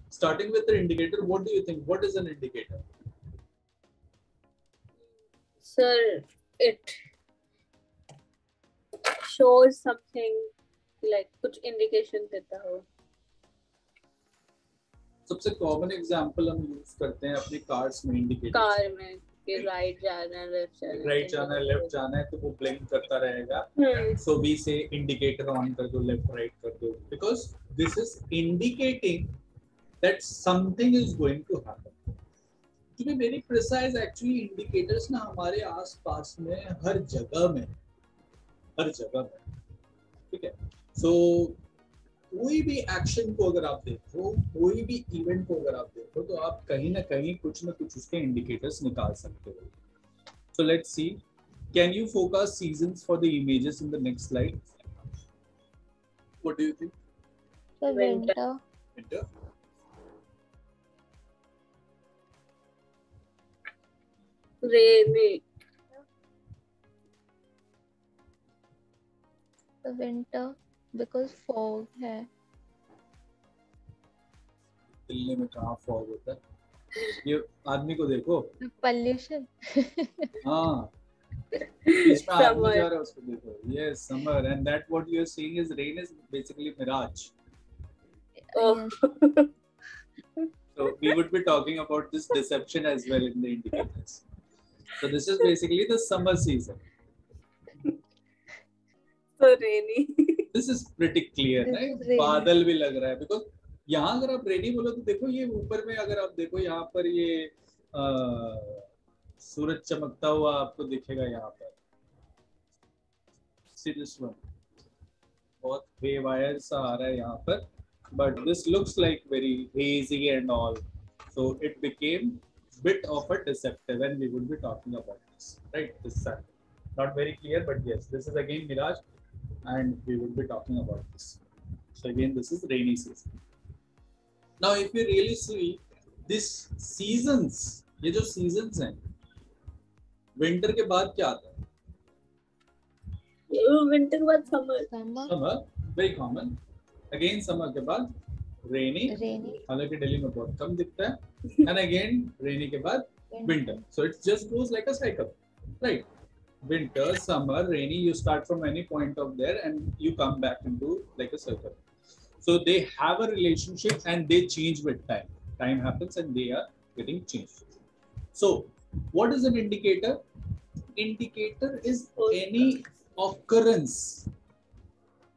Starting with the indicator, what do you think? What is an indicator? Sir, it shows something like कुछ indication देता हो. सबसे common example हम use करते हैं अपनी कार्स में इंडिकेटर. कार में कि राइट जाना है, लेफ्ट जाना है. राइट जाना है, लेफ्ट जाना है, तो वो ब्लिंक करता रहेगा. So we say indicator on कर दो, लेफ्ट राइट कर दो, because this is indicating that something is going to happen. To be very precise, actually indicators ना हमारे आसपास में हर जगह में, ठीक है. सो कोई भी एक्शन को अगर आप देखो, कोई भी इवेंट को अगर आप देखो, तो आप कहीं ना कहीं कुछ ना कुछ उसके इंडिकेटर्स निकाल सकते हो. So let's see. Can you focus seasons for the images in the next slide? What do you think? The winter. Winter. Rainy. The winter because fog है. दिल्ली में कहाँ फॉग होता है? ये आदमी को देखो. Pollution. हाँ. इसमें आदमी जा रहा है, उसको देखो. Yes, summer, and that what you are seeing is rain is basically mirage. Oh. So we would be talking about this deception as well in the indicators. So this is basically the summer season. So rainy. This is pretty clear, right? बादल भी लग रहा है, because यहाँ अगर आप रेनी बोलो तो देखो ये ऊपर में अगर आप देखो यहाँ पर ये सूरज चमकता हुआ आपको दिखेगा यहाँ पर. See this one. बहुत haywire सा आ रहा है यहाँ पर, but this looks like very hazy and all, so it became bit of a deceptive, and we would be talking about this, right? This side, not very clear, but yes, this is again mirage, and we would be talking about this. So again, this is rainy season. Now, if you really see this seasons, ये जो seasons हैं, winter के बाद क्या आता है? Winter के बाद summer. Summer. Very common. Again summer के बाद rainy. Rainy. हालांकि दिल्ली में बहुत कम दिखता है. And again rainy के बाद winter. So it just goes like a cycle, right? Winter, summer, rainy. You start from any point of there and you come back into like a circle. So they have a relationship and they change with time. Time happens and they are getting changed. So what is an indicator? Indicator is any occurrence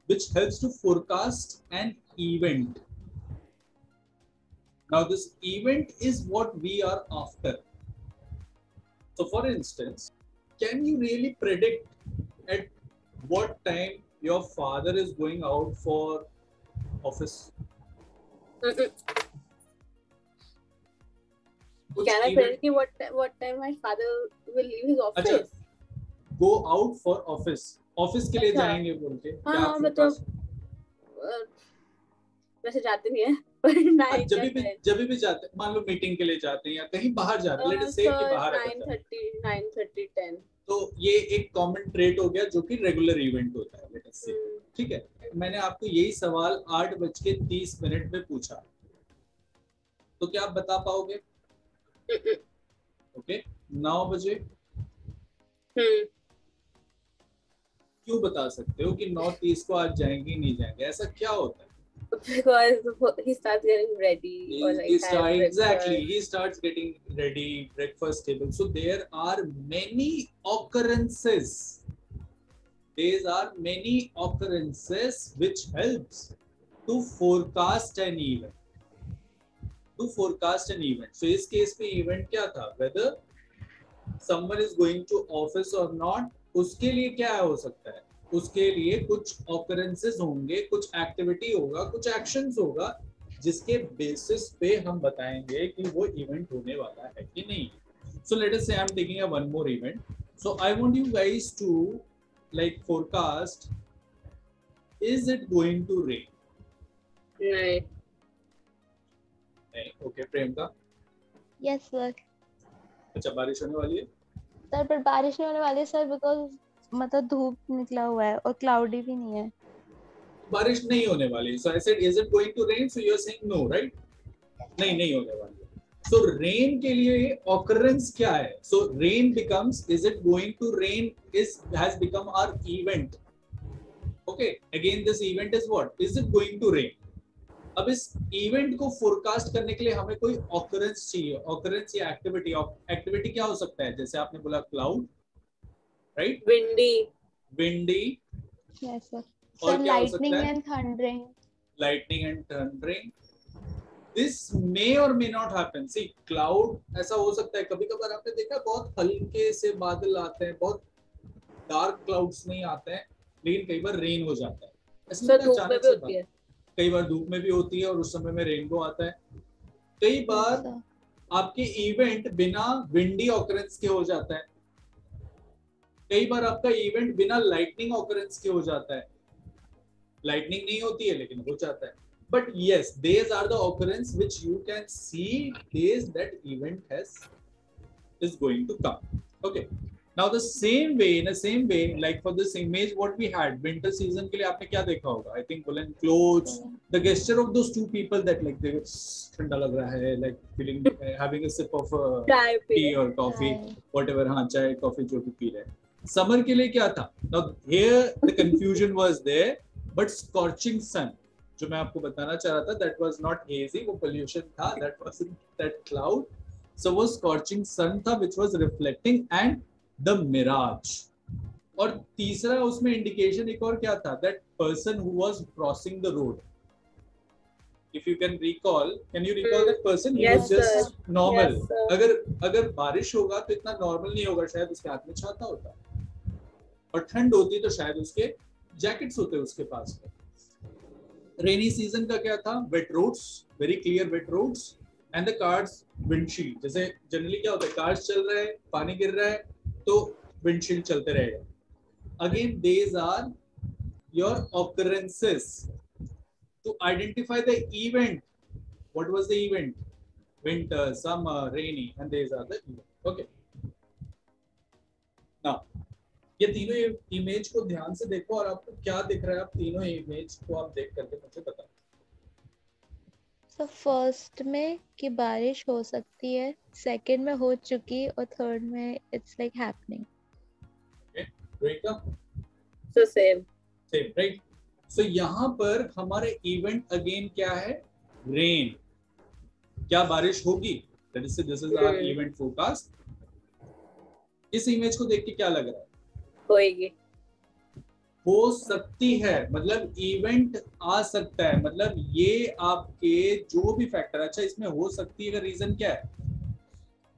which helps to forecast an event. Now this event is what we are after. So for instance, can you really predict at what time your father is going out for office? Can I predict what time my father will leave his office? अच्छा, go out for office. Office के लिए जाएंगे बोल के. हाँ मतलब वैसे जाते नहीं है, पर जब भी जाते, मान लो मीटिंग के लिए जाते हैं या कहीं बाहर जाते हैं, लेट अस से कि बाहर 9:30 10. तो ये एक कॉमन ट्रेट हो गया जो कि रेगुलर इवेंट होता है, लेट अस से. ठीक है, मैंने आपको यही सवाल 8:30 में पूछा, तो क्या आप बता पाओगे? ओके, 9 बजे क्यों बता सकते हो कि 9:30 को आज जाएंगे नहीं जाएंगे? ऐसा क्या होता है? Because he starts getting ready. Or like exactly, he starts getting ready, breakfast table. So there are many occurrences. These are many occurrences which helps to forecast an event. To forecast an event. So इस case में event क्या था? Whether someone is going to office or not, उसके लिए क्या हो सकता है? उसके लिए कुछ occurrences होंगे, कुछ activity होगा, कुछ actions होगा, जिसके basis पे हम बताएंगे कि वो event होने वाला है कि नहीं. So let us say I'm taking a one more event. So I want you guys to like forecast, is it going to rain? नहीं. नहीं. Okay, प्रेमका? Yes sir. अच्छा, बारिश होने वाली है? सर पर बारिश नहीं होने वाली है सर, बिकॉज मतलब धूप निकला हुआ है और क्लाउडी भी नहीं है. बारिश नहीं होने वाली. So I said, is it going to rain? So you are saying no, right? नहीं होने वाली है। सो रेन के लिए ऑकरेंस क्या है? So rain becomes, is it going to rain, is has become our event. Okay, again this event is what? Is it going to rain? अब इस इवेंट को फोरकास्ट करने के लिए हमें कोई ऑकरेंस चाहिए. ऑकरेंस या एक्टिविटी. एक्टिविटी क्या हो सकता है? जैसे आपने बोला cloud, right? Windy. Yes, sir. और Sir, क्या हो lightning सकता है? and thundering. Lightning and thundering. This may or may not happen. See, cloud ऐसा हो सकता है. कभी कभार आपने देखा बहुत हल्के से बादल आते हैं, बहुत डार्क क्लाउड्स नहीं आते हैं, लेकिन कई बार रेन हो जाता है. ऐसा अचानक से होती है. कई बार धूप में भी होती है और उस समय में रेनबो आता है. कई बार Yes, sir. आपके इवेंट बिना विंडी ऑकरेंस के हो जाता है. कई बार आपका इवेंट बिना लाइटनिंग ऑकरेंस के हो जाता है. लाइटनिंग नहीं होती है लेकिन हो जाता है. But yes, these are the occurrence which you can see days that event is going to come. Okay. Now the same way, in the same way, like for this image, what we had winter season के लिए आपने क्या देखा होगा? I think woolen clothes, the gesture of those two people that like they ठंडा लग रहा है, like feeling having a sip of tea or coffee, whatever. हाँ, चाय कॉफी जो भी पी रहे हैं. Summer के लिए क्या था? Now here the confusion was there, but scorching sun. जो मैं आपको बताना चाह रहा था, that was not hazy, वो pollution था, that was that cloud. So वो scorching sun था, which was reflecting, and the mirage. और तीसरा उसमें indication एक और क्या था? That person who was crossing the road. If you can recall, can you recall that person? He Yes, was just sir. normal. Yes, sir. अगर बारिश होगा तो इतना normal नहीं होगा, शायद उसके हाथ में छाता होता, और ठंड होती तो शायद उसके जैकेट्स होते उसके पास में. रेनी सीजन का क्या था? Wet roads, very clear wet roads, and the cars windshield. जैसे जनरली क्या होता है, कार्स चल रहा है, पानी गिर रहा है, तो विंडशील्ड चलते रहेगा. Again these are your occurrences to identify the event. What was the event? Winter, summer, rainy, and these are the event. Okay. Now ये तीनों इमेज को ध्यान से देखो और आपको क्या दिख रहा है. आप तीनों इमेज को आप देख करके मुझे बताओ. So first में कि बारिश हो सकती है, second में हो चुकी, और third में it's like happening. Okay, Rekha? So same. Same, right? So यहाँ पर हमारे इवेंट अगेन क्या है? रेन. क्या बारिश होगी? This is our event forecast. इस इमेज को देख के क्या लग रहा है? होएगी. हो सकती है, मतलब इवेंट आ सकता है, मतलब ये आपके जो भी फैक्टर. अच्छा, इसमें हो सकती है का रीजन क्या है?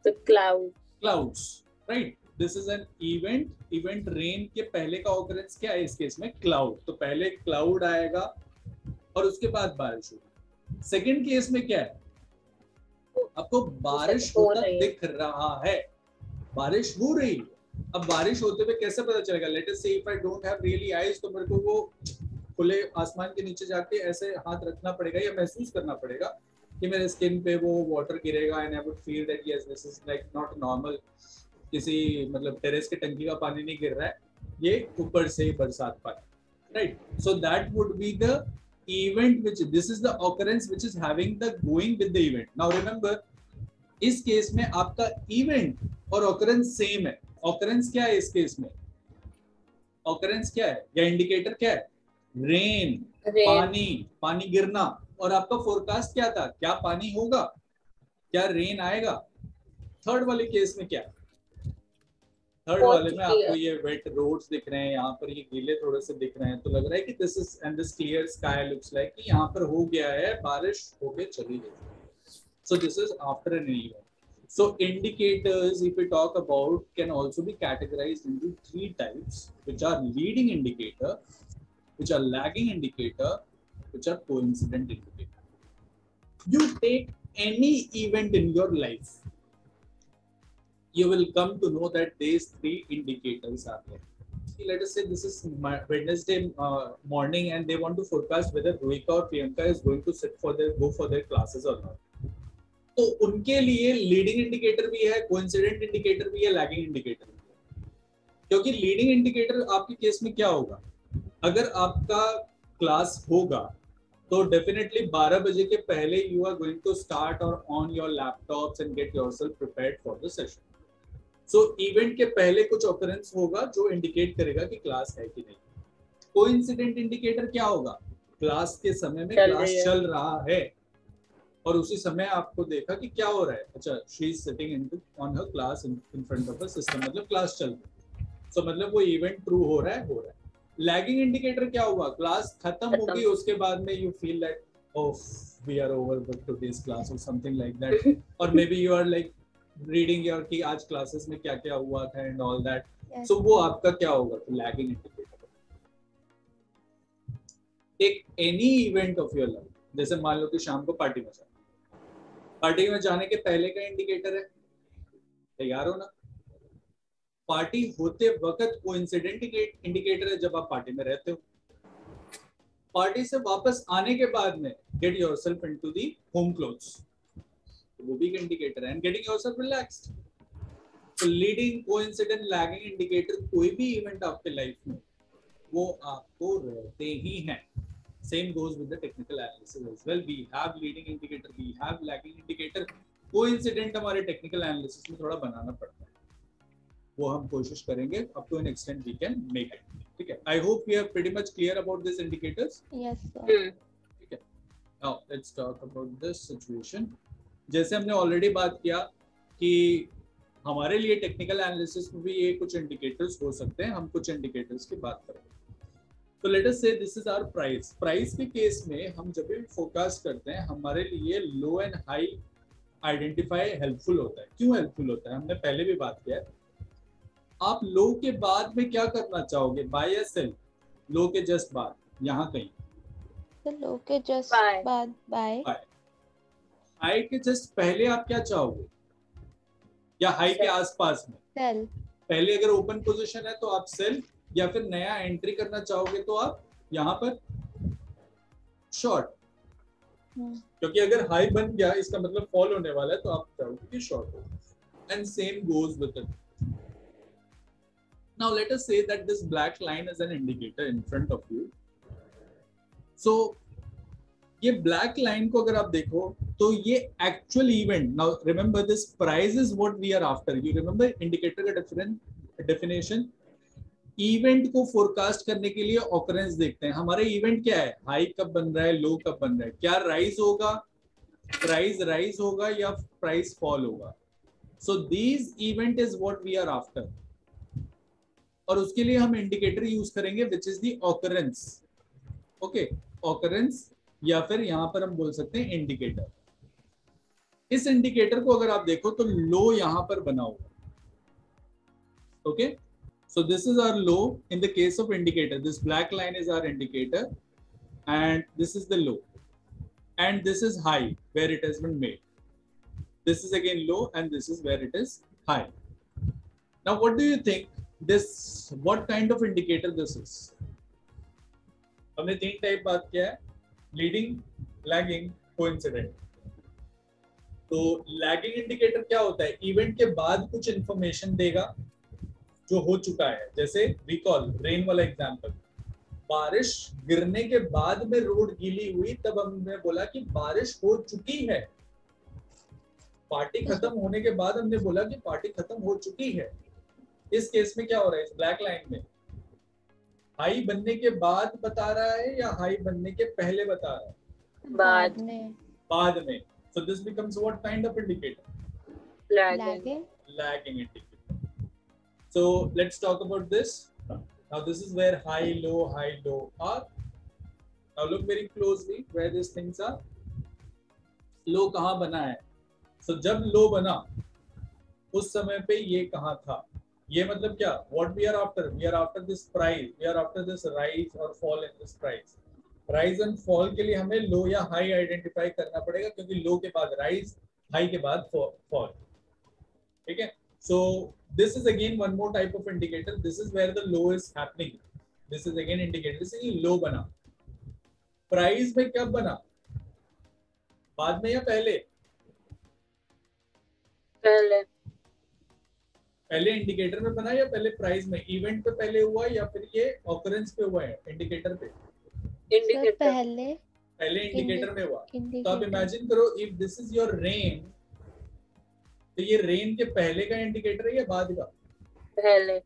The clouds, right? This is an event rain के पहले का ऑकरेंस क्या है इस केस में? क्लाउड. तो पहले क्लाउड आएगा और उसके बाद बारिश होगी. सेकंड केस में क्या है? आपको बारिश होता दिख रहा है, बारिश हो रही है. अब बारिश होते हुए कैसे पता चलेगा? लेट अस से if I don't have really eyes, तो मेरे को वो खुले आसमान के नीचे जाके ऐसे हाथ रखना पड़ेगा या महसूस करना पड़ेगा कि मेरे स्किन पे वो वाटर गिरेगा, and I would feel that yes this is like not normal. किसी मतलब टेरेस के टंकी का पानी नहीं गिर रहा है, ये ऊपर से बरसात पानी, right? So that would be the event which this is the occurrence which is having the going with the event. Now remember, इस केस में आपका इवेंट और ऑकरेंस सेम है. ऑकरेंस क्या है इस केस में? ऑकरेंस क्या है या इंडिकेटर क्या है? रेन. पानी गिरना. और आपका फोरकास्ट क्या था? क्या पानी होगा, क्या रेन आएगा? थर्ड वाले केस में क्या? थर्ड वाले में आपको ये वेट रोड्स दिख रहे हैं, यहाँ पर ये गीले थोड़े से दिख रहे हैं, तो लग रहा है कि this is and this clear sky looks like कि यहाँ पर हो गया है, बारिश होके चली गई. सो this is after an event. So indicators, if we talk about, can also be categorized into three types, which are leading indicator, which are lagging indicator, which are coincident indicator. You take any event in your life, you will come to know that these three indicators are there. Let us say this is Wednesday morning, and they want to forecast whether Rohika or Priyanka is going to go for their classes or not. तो उनके लिए leading indicator भी है, coincident indicator भी है, lagging indicator भी है. क्योंकि लीडिंग इंडिकेटर आपके केस में क्या होगा? अगर आपका क्लास होगा तो डेफिनेटली 12 बजे के पहले you are going to start और on your laptops and get yourself prepared for the session. So event के पहले कुछ ऑकरेंस होगा जो इंडिकेट करेगा कि क्लास है कि नहीं. कोइंसिडेंट इंडिकेटर क्या होगा? क्लास के समय में क्लास चल रहा है और उसी समय आपको देखा कि क्या हो रहा है. अच्छा, she is sitting on her class in front of a system, मतलब क्लास चल रही है. सो मतलब वो इवेंट ट्रू हो रहा है. लैगिंग इंडिकेटर क्या हुआ? क्लास खत्म होगी, उसके बाद में you feel like oh we are over with today's class और समथिंग लाइक दैट, और maybe you are like reading your कि आज क्लासेस में क्या क्या हुआ था एंड ऑल दैट. सो वो आपका क्या होगा? Lagging indicator. Take any event of your life, जैसे मान लो कि शाम को पार्टी में जाना, पार्टी में जाने के पहले का इंडिकेटर है, तैयार हो ना. पार्टी होते वक्त कोइंसिडेंट इंडिकेटर है जब आप पार्टी में रहते हो. पार्टी से वापस आने के बाद में get yourself into the home clothes, वो भी इंडिकेटर है. And getting yourself relaxed. तो लीडिंग, कोइंसिडेंट, लैगिंग इंडिकेटर कोई भी इवेंट आपके लाइफ में वो आपको रहते ही हैं. Same goes with the technical analysis as well. We have leading indicator, we have lagging indicator. Coincident हमारे technical analysis में थोड़ा बनाना पड़ता है, वो हम कोशिश करेंगे. Up to an extent we can make it. ठीक है. I hope we are pretty much clear about these indicators. Yes sir. ठीक है. Now let's talk about this situation. जैसे हमने already बात किया कि हमारे लिए technical analysis में भी ये कुछ indicators हो सकते हैं. हम कुछ indicators की बात करेंगे. तो let us say this is our price. Price के केस में हम जब भी फोरकास्ट करते हैं हमारे लिए low and high identify helpful होता है. क्यों हेल्पफुल होता है? हमने पहले भी बात किया है. आप लो के बाद में क्या करना चाहोगे? बाय या सेल? लो के जस्ट बाद, यहाँ कहीं. तो लो के जस्ट बाद बाय. हाई के जस्ट पहले आप क्या चाहोगे? या हाई के आसपास में? सेल. पहले अगर ओपन पोजीशन है तो आप सेल, या फिर नया एंट्री करना चाहोगे तो आप यहाँ पर शॉर्ट. क्योंकि अगर हाई बन गया इसका मतलब फॉल होने वाला है, तो आप चाहोगे कि शॉर्ट हो. And same goes with it. Now let us say that this black line is an indicator in front of you. So ये ब्लैक लाइन को अगर आप देखो तो ये actual event. Now remember this price is what we are after. You remember indicator का different definition. Event को forecast करने के लिए ऑकरेंस देखते हैं. हमारे इवेंट क्या है? हाई कब बन रहा है, लो कब बन रहा है, क्या राइज होगा, प्राइस राइज होगा या प्राइस फॉल होगा. So these event is what we are after. और उसके लिए हम इंडिकेटर यूज करेंगे which is the occurrence. Okay, occurrence या फिर यहां पर हम बोल सकते हैं इंडिकेटर. इस इंडिकेटर को अगर आप देखो तो लो यहां पर बना हुआ. Okay, so this is our low in the case of indicator. This black line is our indicator and this is the low, and this is high where it has been made. This is again low and this is where it is high. Now what do you think this, what kind of indicator this is? हमने तीन type बात किया है, leading, lagging, coincident. तो lagging indicator क्या होता है? Event के बाद कुछ इंफॉर्मेशन देगा जो हो चुका है. जैसे रिकॉल रेन वाला एग्जांपल. बारिश गिरने के बाद में रोड गीली हुई, तब हमने बोला कि बारिश हो चुकी है. पार्टी खत्म होने के बाद हमने बोला कि पार्टी खत्म हो चुकी है. इस केस में क्या हो रहा है? इस ब्लैक लाइन में हाई बनने के बाद बता रहा है या हाई बनने के पहले बता रहा है? बाद में. बाद में. So this becomes what kind of indicator? Lagging. Lagging indicator. So let's talk about this. Now this is where high, low are. Now look very closely where these things are. Low कहाँ बना है? So जब low बना उस समय पे ये कहाँ था? ये मतलब क्या? What we are after? We are after this price. We are after this rise or fall in this price. Rise and fall के लिए हमें low या high identify करना पड़ेगा, क्योंकि low के बाद rise, high के बाद fall. ठीक है? So this is again one more type of indicator. This is where the low is happening. This is again indicator. This is low बना. Price में कब बना? बाद में या पहले? पहले. पहले इंडिकेटर में बना या पहले प्राइस में? इवेंट पे पहले हुआ या फिर ये ऑकरेंस पे हुआ है? इंडिकेटर पे. इंडिकेटर. पहले. पहले इंडिकेटर में हुआ। तो आप indicator. इमेजिन करो if this is your rain, तो ये रेन के पहले का इंडिकेटर है या बाद का? पहले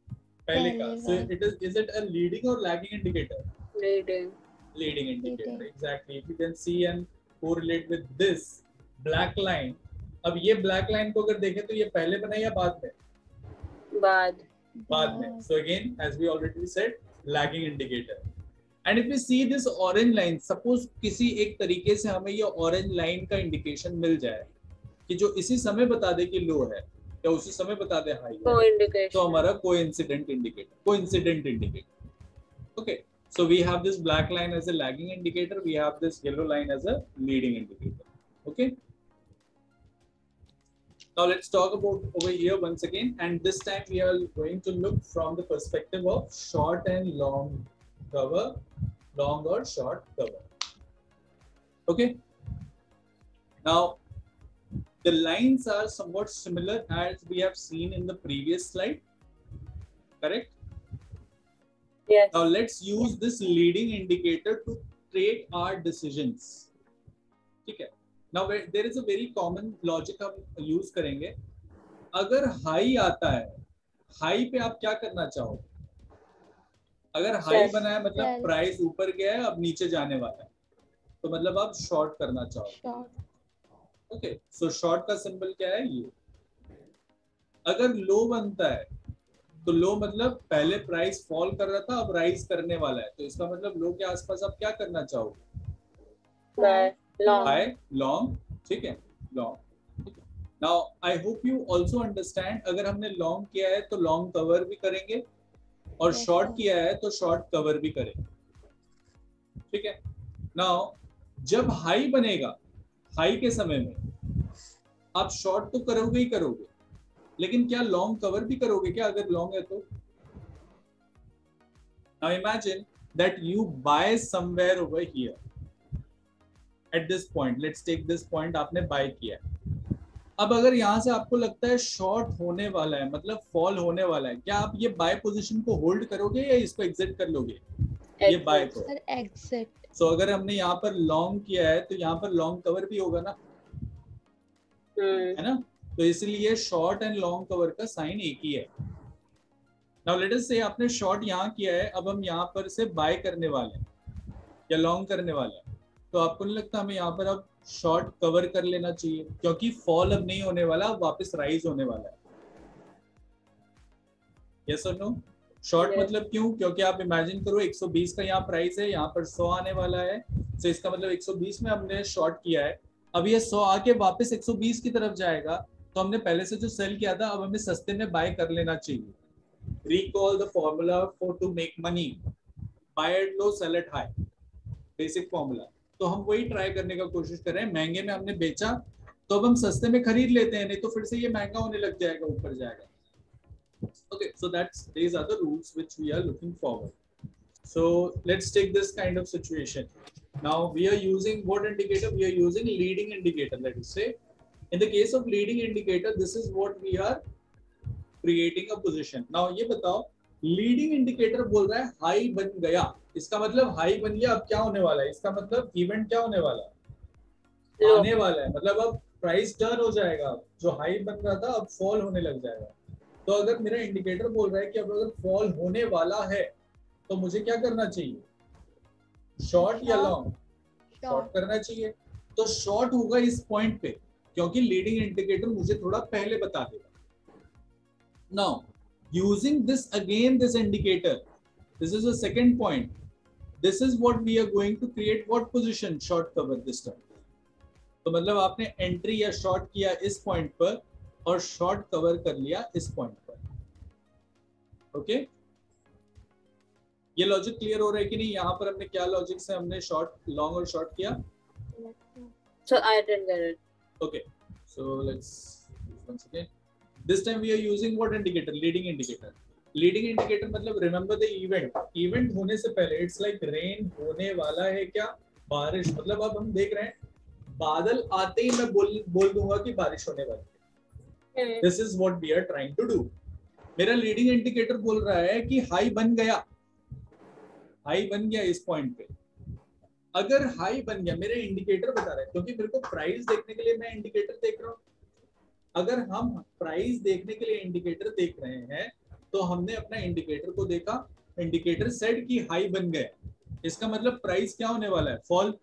पहले का। पहले So का। is it a leading or lagging indicator? reading. Leading indicator, Leading. exactly. If you can see and correlate with this black line, अब ये black line को अगर देखें तो ये पहले बना या बाद में? बाद में. So again, as we already said, lagging indicator. And if we see this orange line, suppose किसी एक तरीके से हमें ये orange line का indication मिल जाए कि जो इसी समय बता दे कि लो है या उसी समय बता दे हाई है, Co-indication. तो हमारा coincident indicator. Okay, so we have this black line as a lagging indicator, we have this yellow line as a leading indicator. Okay, now let's talk about over here once again, and this time we are going to look from the perspective of short and long cover, long or short cover. Okay, now the lines are somewhat similar as we have seen in the previous slide, correct? Yes. Now let's use this leading indicator to take our decisions. Okay. Now there is a very common logic हम use करेंगे. अगर high आता है, high पे आप क्या करना चाहो? अगर high Yes. बना है मतलब Yes. price ऊपर गया है, अब नीचे जाने वाला है, तो मतलब आप short करना चाहो. Short. Okay. So short का symbol क्या है ये? अगर low बनता है तो लो मतलब पहले प्राइस फॉल कर रहा था, अब राइज करने वाला है, तो इसका मतलब लो के आसपास आप क्या करना चाहोगे? By long. बाय लॉन्ग, ठीक है, long. Now I hope you also understand, अगर हमने लॉन्ग किया है तो लॉन्ग कवर भी करेंगे और Yes, शॉर्ट sir. किया है तो शॉर्ट कवर भी करेंगे, ठीक है. नाउ जब हाई बनेगा, हाई के समय में आप शॉर्ट तो करोगे ही करोगे, लेकिन क्या लॉन्ग कवर भी करोगे क्या अगर लॉन्ग है तो? Now imagine that you buy somewhere over here at this point. Let's take this point, आपने बाय किया. अब अगर यहाँ से आपको लगता है शॉर्ट होने वाला है, मतलब फॉल होने वाला है, क्या आप ये बाय पोजीशन को होल्ड करोगे या इसको एग्जिट कर लोगे? ये बाय को. Sir, exit. So अगर हमने यहाँ पर लॉन्ग किया है तो यहाँ पर लॉन्ग कवर भी होगा ना, है ना? तो इसलिए शॉर्ट एंड लॉन्ग कवर का साइन एक ही है. नाउ लेट अस से आपने शॉर्ट यहाँ किया है, अब हम यहाँ पर से बाय करने वाले हैं या लॉन्ग करने वाले हैं, तो आपको नहीं लगता हमें यहाँ पर अब शॉर्ट कवर कर लेना चाहिए, क्योंकि फॉल अब नहीं होने वाला, अब वापस राइज होने वाला है. यस और नो? Short Yes. मतलब क्यों? क्योंकि आप इमेजिन करो 120 का यहाँ प्राइस है, यहाँ पर 100 आने वाला है, तो इसका मतलब 120 में हमने शॉर्ट किया है, अब ये 100 आके वापस 120 की तरफ जाएगा, तो हमने पहले से जो सेल किया था अब हमें सस्ते में बाय कर लेना चाहिए. Recall the formula for to make money. Buy at low, sell at high. Basic formula. तो हम वही ट्राई करने का कोशिश कर रहे हैं. महंगे में हमने बेचा तो अब हम सस्ते में खरीद लेते हैं, नहीं तो फिर से ये महंगा होने लग जाएगा, ऊपर जाएगा. Okay, so these are the rules which we are looking forward. So let's take this kind of situation. Now we are using what indicator? We are using leading indicator. Let us say, in the case of leading indicator, this is what we are creating a position. Now ये बताओ, leading indicator बोल रहा है high बन गया, इसका मतलब high बन गया, अब क्या होने वाला है? इसका मतलब इवेंट क्या होने वाला है? Low. आने वाला है, मतलब अब प्राइस टर्न हो जाएगा, जो हाई बन रहा था अब फॉल होने लग जाएगा. तो अगर मेरा इंडिकेटर बोल रहा है कि अब अगर फॉल होने वाला है तो मुझे क्या करना चाहिए? शॉर्ट या लॉन्ग? शॉर्ट करना चाहिए. तो शॉर्ट होगा इस पॉइंट पे, क्योंकि लीडिंग इंडिकेटर मुझे थोड़ा पहले बता देगा. Now, using this again, this indicator, this is the second point. This is what we are going to create. What position? Short cover this time. तो मतलब आपने एंट्री या शॉर्ट किया इस पॉइंट पर और शॉर्ट कवर कर लिया इस पॉइंट पर. ओके, ये लॉजिक क्लियर हो रहा है कि नहीं? यहाँ पर हमने क्या लॉजिक से हमने शॉर्ट, लॉन्ग और शॉर्ट किया? So I didn't get it. Okay, so let's once again. This time we are using what indicator? Leading indicator. Leading indicator मतलब remember the event. Event होने से पहले it's like rain होने वाला है क्या? बारिश. मतलब अब हम देख रहे हैं बादल आते ही मैं बोल दूंगा कि बारिश होने वाली है. This is what we are trying to do. मेरा लीडिंग इंडिकेटर बोल रहा है कि हाई बन गया, हाई बन गया इस पॉइंट पे. अगर हाई बन गया, मेरे इंडिकेटर बता रहा है, क्योंकि मेरे को प्राइस देखने के लिए मैं इंडिकेटर देख रहा हूँ। अगर हम प्राइस देखने के लिए इंडिकेटर देख रहे हैं तो हमने अपना इंडिकेटर को देखा, इंडिकेटर सेट की हाई बन गया, इसका मतलब प्राइस क्या होने वाला है, फॉल।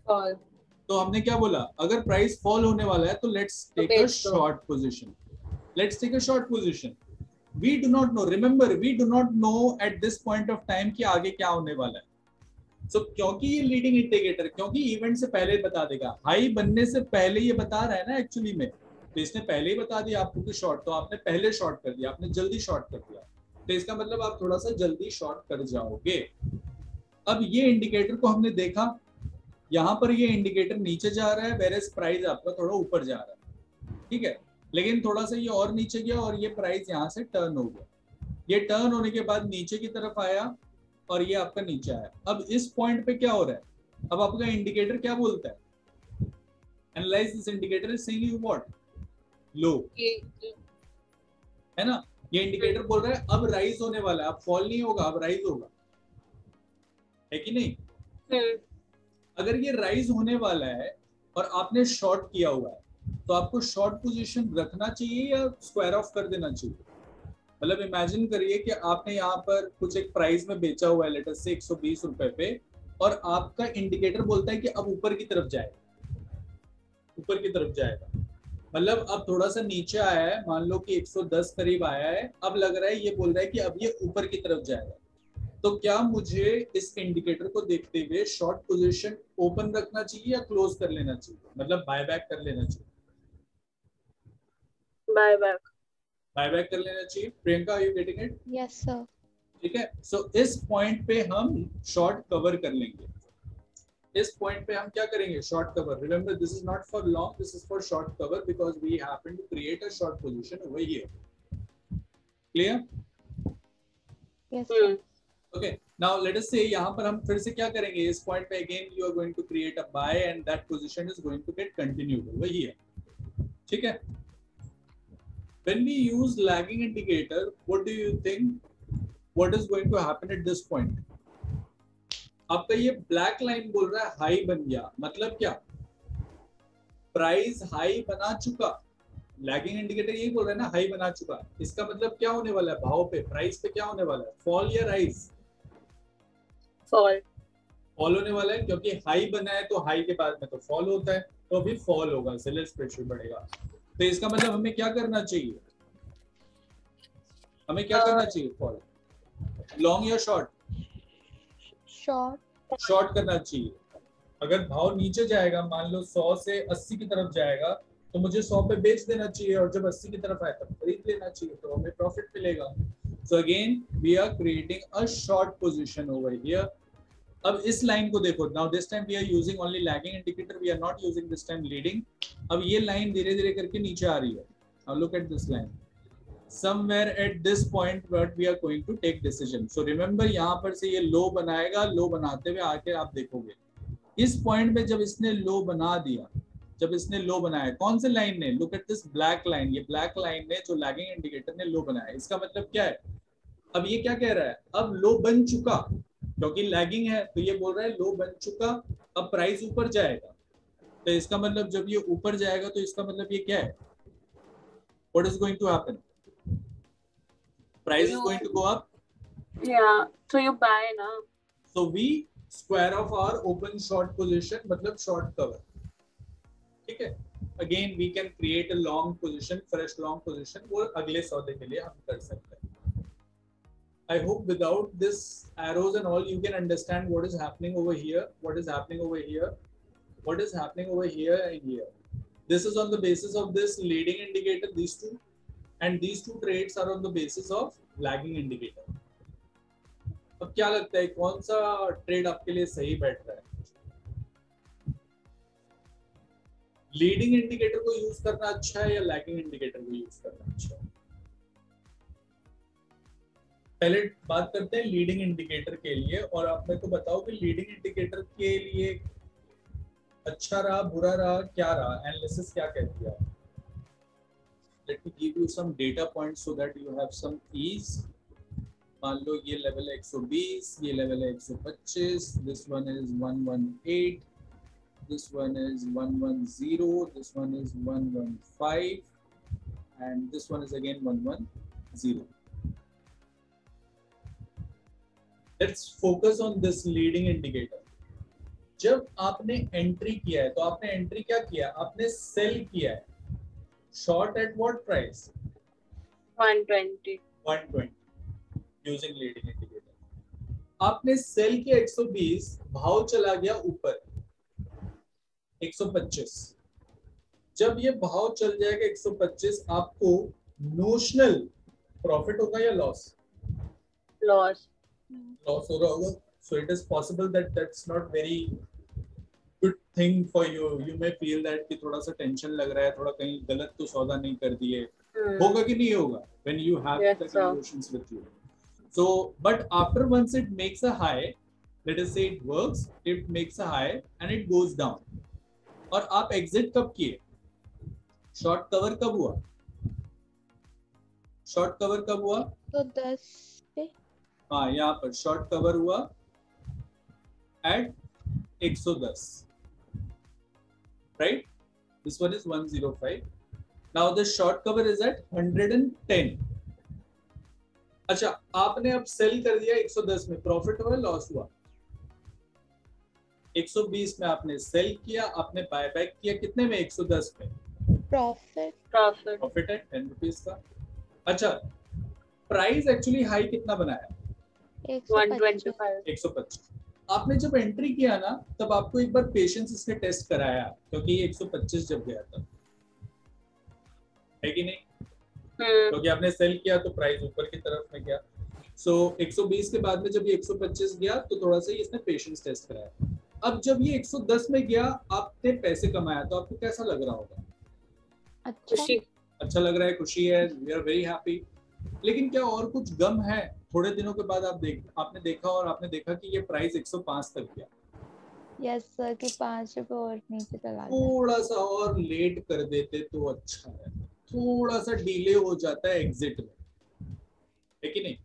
Fall. तो हमने क्या बोला, अगर प्राइस फॉल होने वाला है तो let's take a short position, let's take a short position. We do not know, remember we do not know at this point of time कि आगे क्या होने वाला है। So, क्योंकि ये लीडिंग इंडिकेटर, क्योंकि इवेंट से पहले बता देगा, हाई बनने से पहले ये बता रहा है ना एक्चुअली में, तो इसने पहले ही बता दिया आपको कि शॉर्ट, तो आपने पहले शॉर्ट कर दिया, आपने जल्दी शॉर्ट कर दिया, तो इसका मतलब आप थोड़ा सा जल्दी शॉर्ट कर जाओगे। अब ये इंडिकेटर को हमने देखा, यहाँ पर ये इंडिकेटर नीचे जा रहा है, वेरेस प्राइस आपका थोड़ा ऊपर जा रहा है, ठीक है, लेकिन थोड़ा सा ये और नीचे गया और ये प्राइस यहाँ से टर्न हो गया, ये टर्न होने के बाद नीचे की तरफ आया और ये आपका नीचे आया। अब इस पॉइंट पे क्या हो रहा है, अब आपका इंडिकेटर क्या बोलता है, analyze this indicator is saying you what, लो, है ना, ये इंडिकेटर बोल रहा है अब राइज होने वाला है, अब फॉल नहीं होगा, अब राइज होगा, है कि नहीं। अगर ये राइज होने वाला है और आपने शॉर्ट किया हुआ है तो आपको शॉर्ट पोजीशन रखना चाहिए या स्क्वायर ऑफ कर देना चाहिए। मतलब इमेजिन करिए कि आपने यहाँ पर कुछ एक प्राइस में बेचा हुआ है, लेटर से 120 रुपए पे, और आपका इंडिकेटर बोलता है कि अब ऊपर की तरफ जाएगा, ऊपर की तरफ जाएगा, मतलब अब थोड़ा सा नीचे आया है, मान लो कि 110 करीब आया है, अब लग रहा है, ये बोल रहा है कि अब ये ऊपर की तरफ जाएगा, तो क्या मुझे इस इंडिकेटर को देखते हुए शॉर्ट पोजीशन ओपन रखना चाहिए या क्लोज कर लेना चाहिए, मतलब बाय बैक कर लेना चाहिए, Buy back. बाय बैक कर लेना चाहिए। Priyanka, are you getting it? Yes sir. ठीक है, सो इस पॉइंट पे हम शॉर्ट कवर कर लेंगे, इस पॉइंट पे हम क्या करेंगे, short cover. Remember this is not for long, this is for short cover because we happen to create a short position over here. Clear? Yes sir. Okay, now let us say यहाँ पर हम फिर से क्या करेंगे, इस point पे again you are going to create a buy and that position is going to get continued over here. ठीक है, when we use lagging indicator, what do you think what is going to happen at this point? आपका ये black line बोल रहा है high बन गया, मतलब क्या, प्राइस हाई बना चुका, लैगिंग इंडिकेटर यही बोल रहा है ना, हाई बना चुका, इसका मतलब क्या होने वाला है, भाव पे, प्राइस पे क्या होने वाला है, फॉल या राइज, Fall. फॉल होने वाला है, क्योंकि हाई बना है तो हाई के बाद में तो फॉल होता है, तो अभी फॉल होगा, सेलर्स प्रेशर बढ़ेगा, तो इसका मतलब हमें क्या करना चाहिए, हमें क्या करना चाहिए, फॉल, लॉन्ग या शॉर्ट, शॉर्ट। शॉर्ट करना चाहिए। अगर भाव नीचे जाएगा, मान लो 100 से 80 की तरफ जाएगा, तो मुझे 100 पे बेच देना चाहिए, और जब 80 की तरफ आए तब खरीद लेना चाहिए, तो हमें प्रॉफिट मिलेगा। So again we are creating a short position over here. अब इस लाइन को देखो, now this time we are using only lagging indicator, we are not using this time leading. अब ये लाइन धीरे धीरे करके नीचे आ रही है, now look at this line, somewhere at this point what we are going to take decision. So remember यहाँ पर से ये लो बनाएगा, लो बनाते हुए आके आप देखोगे इस पॉइंट पे जब इसने लो बना दिया, जब इसने लो बनाया, कौन से लाइन ने, look at this black line, ये ब्लैक लाइन ने जो लैगिंग इंडिकेटर ने लो बनाया, इसका मतलब क्या है, अब ये क्या कह रहा है, अब लो बन चुका, क्योंकि लैगिंग है तो ये बोल रहा है लो बन चुका, अब प्राइस ऊपर जाएगा, तो इसका मतलब जब ये ऊपर जाएगा तो इसका मतलब ये क्या है, what is going to happen, price is going to go up. Yeah. So you buy now. So we square off our open short position, मतलब short cover. ठीक है, again we can create a long position, fresh long position, वो अगले सौदे के लिए हम कर सकते हैं। I hope without this arrows and all you can understand what is happening over here, what is happening over here, what is happening over here and here. This is on the basis of this leading indicator, these two, and these two trades are on the basis of lagging indicator. अब क्या लगता है कौन सा trade आपके लिए सही बैठ रहा है, लीडिंग इंडिकेटर को यूज करना अच्छा है या लैगिंग इंडिकेटर को यूज करना अच्छा है? पहले बात करते हैं लीडिंग इंडिकेटर के लिए, और आप मेरे को बताओ कि लीडिंग इंडिकेटर के लिए अच्छा रहा, बुरा रहा, क्या रहा, एनालिसिस क्या कहती है? Let me give you some data points so that you have some ease. मान लो ये लेवल है 120, ये लेवल है 125, this one is 118, this one is 110, this one is 115, and this one is again 110. Let's focus on this leading indicator. जब आपने entry किया है तो आपने एंट्री क्या किया, आपने सेल किया है short at what price 120. 120 using leading indicator. आपने सेल किया 120, भाव चला गया ऊपर 125. जब ये भाव चल जाएगा 125, आपको नोशनल प्रॉफिट होगा या लॉस? Loss. लॉस हो रहा होगा. So it is possible that that's not very good thing for you. You may feel that कि थोड़ा सा टेंशन लग रहा है, थोड़ा कहीं गलत तो सौदा नहीं कर दिए. होगा कि नहीं होगा when you have Yes, the sir. emotions with you. So but after once it makes a high, let us say it works, it makes a high and it goes down. और आप एग्जिट कब किए? Short cover कब हुआ? Short cover कब हुआ? तो 10 पे. हाँ, यहाँ पर शॉर्ट कवर हुआ at 110, right? This one is 105. Now the short cover is at 110. अच्छा, आपने अब सेल कर दिया 110 में, प्रॉफिट हुआ लॉस हुआ? 120 में आपने सेल किया, आपने बाय बैक किया कितने में? 110 में. प्रॉफिट. प्रॉफिट है 10 रुपीज का. अच्छा, प्राइस एक्चुअली हाई कितना बनाया? 125. 125. आपने जब एंट्री किया ना, तब आपको एक बार पेशेंस इसने टेस्ट कराया, क्योंकि 125 जब गया था, है कि नहीं? क्योंकि आपने सेल किया तो प्राइस ऊपर की तरफ में गया. सो 120 के बाद में जब ये 125 गया तो थोड़ा सा इसने पेशेंस टेस्ट कराया. अब जब ये 110 में गया, आपने पैसे कमाया, तो आपको कैसा लग रहा होगा? अच्छा लग रहा है, खुशी है, वी आर वेरी हैप्पी. लेकिन क्या और कुछ गम है? थोड़े दिनों के बाद आपने देखा कि ये प्राइस 105 तक गया. यस सर, कि 5 रुपए और नीचे चला गया. थोड़ा सा और लेट कर देते तो अच्छा है, थोड़ा सा डिले हो जाता है एग्जिट में, है कि नहीं?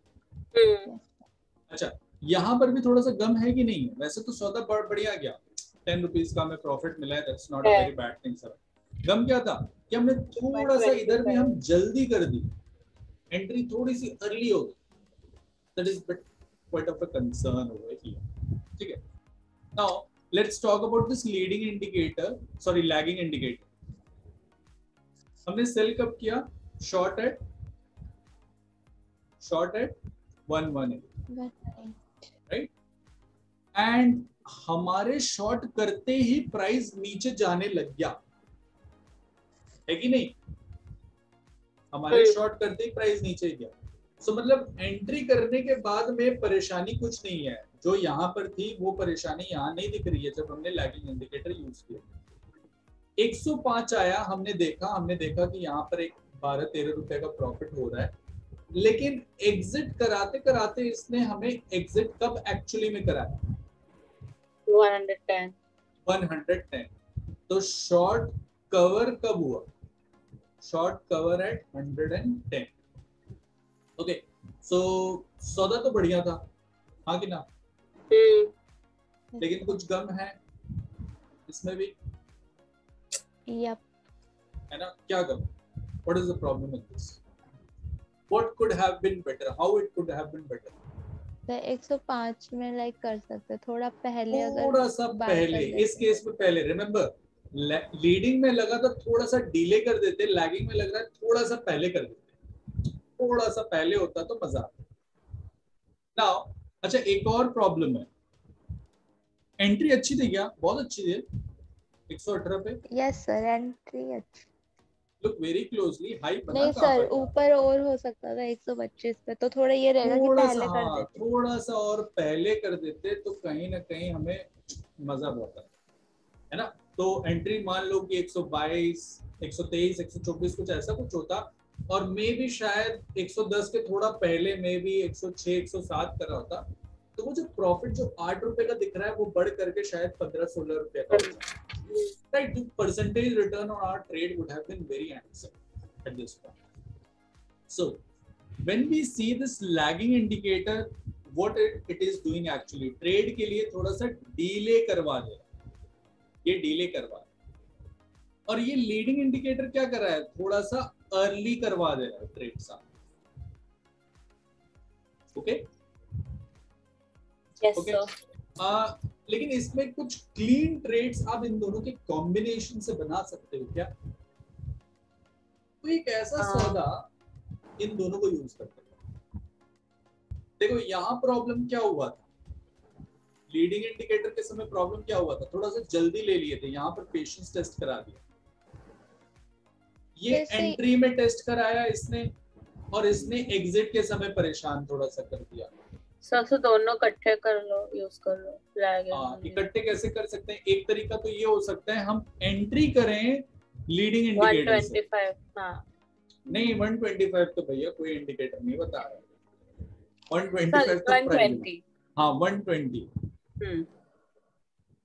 अच्छा, यहाँ पर भी थोड़ा सा गम है कि नहीं है? वैसे तो सौदा बढ़िया गया, 10 रुपीज का हमें प्रॉफिट मिला है, that's not a very bad thing sir. गम क्या था कि हमने थोड़ा सा इधर भी हम जल्दी कर दी, एंट्री थोड़ी सी अर्ली हो गई. That is quite of a concern over here. ठीक है, now let's talk about this leading indicator, sorry lagging indicator. हमने सेल कब किया? Short at 118, right? एंड हमारे शॉर्ट करते ही प्राइस नीचे जाने लग गया, है कि नहीं? हमारे शॉर्ट करते ही प्राइस नीचे गया. सो मतलब एंट्री करने के बाद में परेशानी कुछ नहीं है, जो यहाँ पर थी वो परेशानी यहाँ नहीं दिख रही है जब हमने लैगिंग इंडिकेटर यूज किया. 105 आया, हमने देखा कि यहाँ पर एक 12-13 रुपए का प्रॉफिट हो रहा है, लेकिन एग्जिट कराते कराते इसने हमें एग्जिट कब एक्चुअली में कराया? 110. तो शॉर्ट कवर कब हुआ? Short cover at 110. Okay, so सौदा तो बढ़िया था, हाँ कि ना? लेकिन कुछ गम है इसमें भी, Yep. है ना? क्या गम? What is the problem with this? What could have been better? How it could have been better? तो 105 में लाइक कर सकते, थोड़ा पहले, अगर थोड़ा सा पहले, इस केस में पहले. रिमेम्बर, लीडिंग में लगा था थोड़ा सा डिले कर देते, लैगिंग में लग रहा है थोड़ा सा पहले कर देते. थोड़ा सा पहले होता तो मजा आता. नाउ अच्छा, एक और प्रॉब्लम है. एंट्री अच्छी थी क्या? बहुत अच्छी थी, 118 पे. यस सर, एंट्री अच्छी. लुक वेरी क्लोजली, हाई बना नहीं कहाँ सर, पर था? ऊपर और हो सकता था 125 पे, तो थोड़ा ये रहेगा कि पहले कर देते. थोड़ा सा और पहले कर देते तो कहीं ना कहीं हमें मजा बहुत आता, है ना? तो एंट्री मान लो कि 122, 123, 124 कुछ ऐसा कुछ होता, और मे भी शायद 110 के थोड़ा पहले में भी 106, 107 करा होता, तो वो जो प्रॉफिट जो 8 रुपए का दिख रहा है वो बढ़ करके शायद 15-16 रुपए का होता. Right, the percentage return on our trade would have been very handsome at this point. So, when we see this lagging indicator, what it is doing actually, trade के लिए थोड़ा सा डिले करवा दे रहा है, ये डिले करवा रहा है। और ये लीडिंग इंडिकेटर क्या कर रहा है, थोड़ा सा अर्ली करवा दे रहा है ट्रेड सा। Okay Yes, okay sir. लेकिन इसमें कुछ क्लीन ट्रेड्स आप इन दोनों के कॉम्बिनेशन से बना सकते हो क्या? तो एक ऐसा सौदा इन दोनों को यूज करते हैं। देखो यहाँ प्रॉब्लम क्या हुआ था, लीडिंग इंडिकेटर के समय प्रॉब्लम क्या हुआ था, थोड़ा सा जल्दी ले लिए थे, यहाँ पर पेशेंस टेस्ट करा दिया, ये एंट्री में टेस्ट कराया इसने, और इसने एग्जिट के समय परेशान थोड़ा सा कर दिया। सर दोनों इकट्ठे कर लो, यूज कर लो, लैग। इकट्ठे कैसे कर सकते हैं? एक तरीका तो ये हो सकता है हम एंट्री करें लीडिंग इंडिकेटर 125, हाँ नहीं 125 तो भैया कोई इंडिकेटर नहीं बता रहा है, 125 तो 120, हाँ 120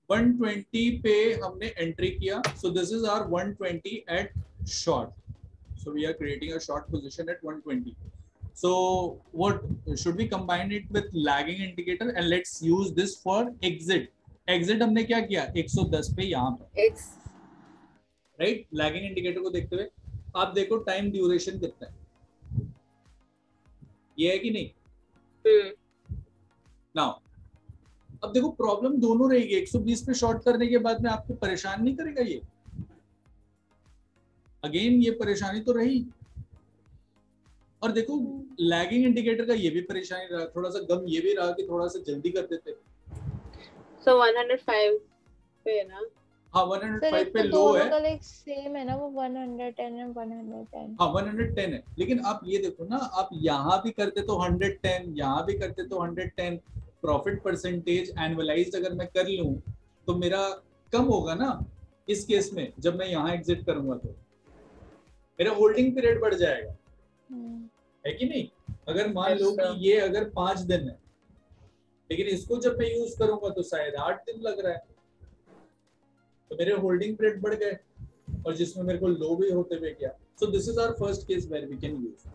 120 पे हमने एंट्री किया, so this is our 120 at short, so we are creating a short position at 120. So what should we combine it with lagging indicator and let's use this for exit. Exit हमने क्या किया, 110 पे यहाँ पर, right? Lagging indicator को देखते हुए आप देखो टाइम ड्यूरेशन कितना है, ये है कि नहीं? नाउ अब देखो प्रॉब्लम दोनों रहेगी, 120 पे शॉर्ट करने के बाद में आपको परेशान नहीं करेगा ये? अगेन ये परेशानी तो रही। और देखो लैगिंग इंडिकेटर का ये भी परेशानी रहा, थोड़ा सा गम ये भी रहा कि थोड़ा सा जल्दी कर देते। So 105 पे ना, हाँ 105 पे लो है, लाइक सेम है ना, वो 110 है, 110 हाँ 110 है, लेकिन आप ये देखो ना, आप यहाँ भी करते तो 110, यहाँ भी करते तो 110, प्रॉफिट परसेंटेज एनुअलाइज्ड अगर मैं कर लूं तो मेरा कम होगा ना इस केस में। जब मैं यहाँ एग्जिट करूंगा तो मेरा होल्डिंग पीरियड बढ़ जाएगा, है कि नहीं? अगर मान लो कि ये अगर 5 दिन है, लेकिन इसको जब मैं यूज करूंगा तो शायद 8 दिन लग रहा है, तो मेरे होल्डिंग पीरियड बढ़ गए, और जिसमें मेरे को लो भी होते हुए क्या। So this is our first case where we can use,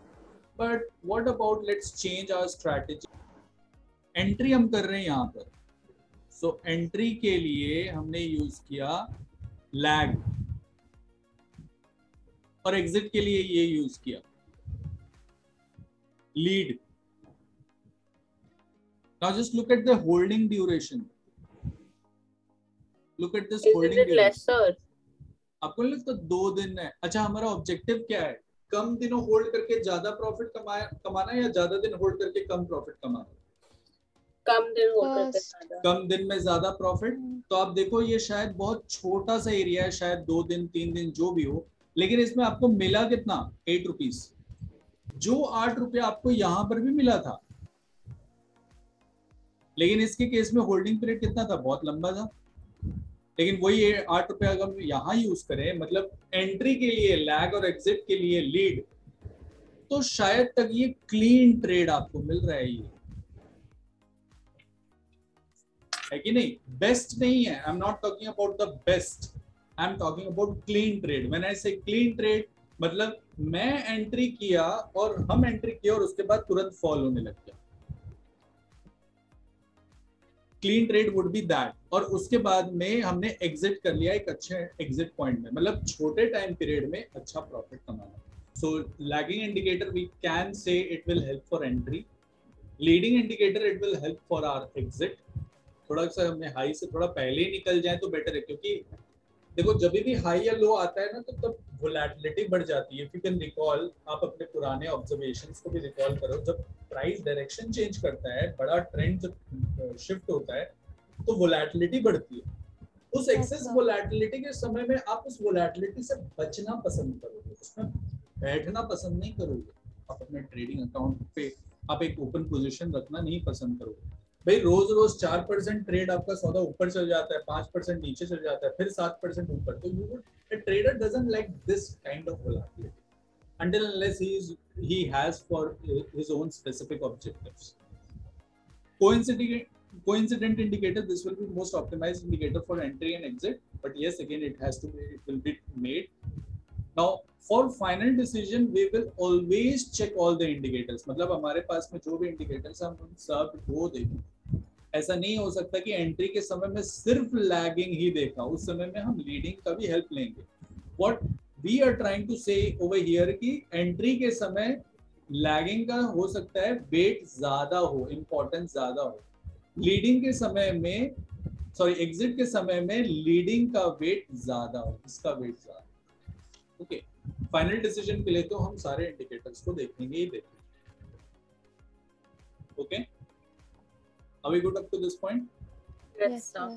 but what about let's change our strategy. Entry हम कर रहे हैं यहाँ पर, सो एंट्री के लिए हमने यूज किया लैग, और एग्जिट के लिए ये यूज किया lead. Now just look at the holding duration. Look at this holding duration. lesser? आपको नहीं लगता 2 दिन है? अच्छा हमारा ऑब्जेक्टिव क्या है, कम दिनों होल्ड करके ज्यादा प्रॉफिट कमाना या ज्यादा दिन होल्ड करके कम प्रॉफिट कमाना? कम दिन होल्ड करके ज्यादा, कम दिन में ज्यादा प्रॉफिट। तो आप देखो ये शायद बहुत छोटा सा एरिया है, शायद 2 दिन 3 दिन जो भी हो, लेकिन इसमें आपको मिला कितना, 8 रुपीज। जो 8 रुपया आपको यहां पर भी मिला था, लेकिन इसके केस में होल्डिंग पीरियड कितना था, बहुत लंबा था। लेकिन वही 8 रुपया अगर हम यहां यूज करें, मतलब एंट्री के लिए लैग और एग्जिट के लिए लीड, तो शायद तक ये क्लीन ट्रेड आपको मिल रहा है, ये है कि नहीं? बेस्ट नहीं है, I am not talking about the best, I am talking about clean trade. When I से क्लीन ट्रेड, मतलब मैं एंट्री किया और हम एंट्री किया और उसके बाद तुरंत फॉल होने लग गया, clean trade would be that. और उसके बाद में हमने एग्जिट कर लिया एक अच्छे एग्जिट पॉइंट में, मतलब छोटे टाइम पीरियड में अच्छा प्रॉफिट कमाना। So lagging indicator we can say it will help for entry, leading indicator it will help for our exit. थोड़ा सा हमें हाई से थोड़ा पहले ही निकल जाए तो बेटर है, क्योंकि देखो जब भी हाई या लो आता है ना तो तब वोलेटिलिटी बढ़ जाती है। इफ यू कैन रिकॉल, आप अपने पुराने ऑब्जर्वेशंस को भी रिकॉल करो, जब प्राइस डायरेक्शन चेंज करता है, बड़ा ट्रेंड जब शिफ्ट होता है तो वोलेटिलिटी बढ़ती है। उस एक्सेस वोलेटिलिटी के समय में आप उस वोलेटिलिटी से बचना पसंद करोगे, उसमें बैठना पसंद नहीं करोगे। आप अपने ट्रेडिंग अकाउंट पे आप एक ओपन पोजीशन रखना नहीं पसंद करोगे। भाई रोज रोज 4% ट्रेड आपका सौदा ऊपर चल जाता है, 5% नीचे चल जाता है, फिर 7% ऊपर, तो you a trader doesn't like this kind of volatility until unless he has for his own specific objectives. Coincident indicator, this will be most optimized indicator for entry and exit, but yes, again it will be made. Now For final decision we will always check all the indicators. मतलब हमारे पास में जो भी indicators हम उन सब को देखें. ऐसा नहीं हो सकता कि एंट्री के समय में सिर्फ लैगिंग ही देखा, उस समय में हम लीडिंग का भी हेल्प लेंगे. What we are trying to say over here कि एंट्री के समय लैगिंग का हो सकता है वेट ज्यादा हो, इंपॉर्टेंस ज्यादा हो. लीडिंग के समय में एग्जिट के समय में लीडिंग का वेट ज्यादा हो, इसका वेट ज्यादा. ओके, फाइनल डिसीजन के लिए तो हम सारे इंडिकेटर्स को देखेंगे ही देखेंगे. Okay, are we good up to this point? Yes, sir.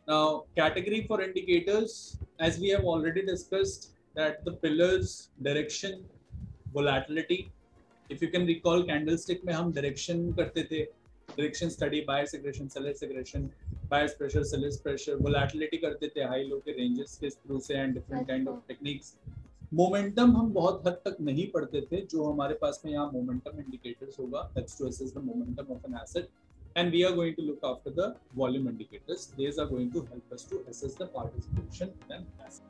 Now, category for indicators, as we have already discussed, that the pillars, direction, volatility. If you can recall, candlestick में हम direction करते थे. Direction study, buyer's aggression, seller's aggression, buyer's pressure, seller's pressure, volatility करते थे high low के ranges के through से and different kind of techniques. Momentum हम बहुत हद तक नहीं पढ़ते थे, जो हमारे पास में यहाँ momentum indicators होगा, that's to assess the momentum of an asset, and we are going to look after the volume indicators. These are going to help us to assess the participation in an asset.